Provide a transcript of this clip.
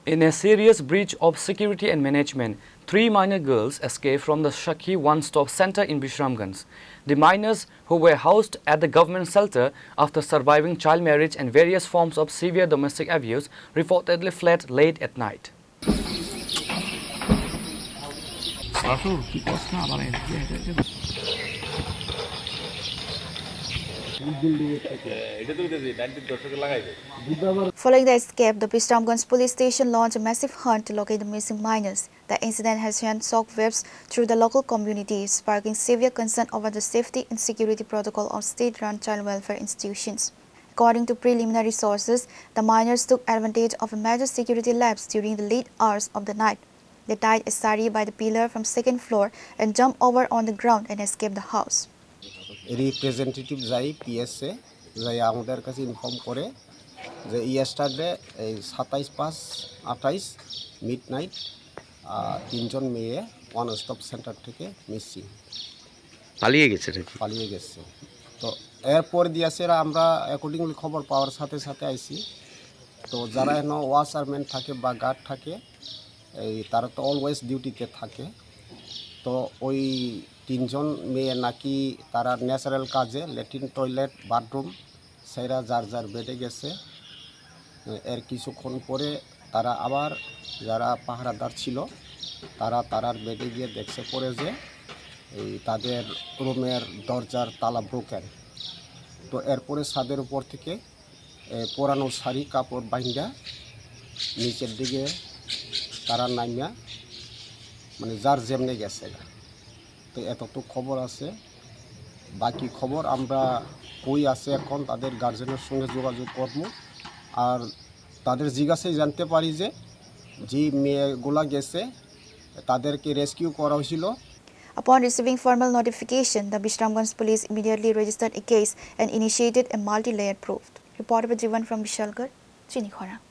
In a serious breach of security and management, 3 minor girls escaped from the Sakhi One-Stop Center in Bishramganj. The minors, who were housed at the government shelter after surviving child marriage and various forms of severe domestic abuse, reportedly fled late at night. Following the escape, the Bishramganj police station launched a massive hunt to locate the missing minors. The incident has sent shockwaves through the local community, sparking severe concern over the safety and security protocol of state-run child welfare institutions. According to preliminary sources, the minors took advantage of a major security lapse during the late hours of the night. They tied a sari by the pillar from second floor and jumped over on the ground and escaped the house. Representative যাই পিএসএ যাই আমাদের কাছে inform করে যে yesterday এই 27/5/28 midnight তিনজন মেয়ে one stop centre থেকে মিসিং পালিয়ে গেছে তো এরপর দিয়েছে আমরা অ্যাকর্ডিংলি খবর পাওয়ার সাথে সাথে আইছি তো যারা এখনো ওয়াচারম্যান থাকে বা গার্ড থাকে এই তারা তো অলওয়েজ ডিউটিতে থাকে তো ওই তিনজন মেয়ে নাকি তারা ন্যাচারাল কাজে ল্যাট্রিন টয়লেট বাথরুম সেরা যার বেডে গেছে এর কিছুক্ষণ পরে তারা আবার যারা পাহারাদার ছিল তারার বেডে গিয়ে দেখছে পরে যে এই তাদের রুমের দরজার তালা ব্রোকেন তো এরপরে ছাদের উপর থেকে পুরানো শাড়ি কাপড় বাইন্দা নিচের দিকে তারা নামিয়া মানে যার যেমনে গেছে তো এতটুকু খবর আছে বাকি খবর আমরা কই আছে এখন তাদের গার্জেনের সঙ্গে যোগাযোগ করব আর তাদের জিজ্ঞাসায় জানতে পারি যে মেয়েগুলা গেছে তাদেরকে রেস্কিউ করা হয়েছিল। Upon receiving formal notification, the Bishramganj police immediately registered a case and initiated a multi-layered probe. Reported by Jivan from Bishramganj, Chini, Khorang.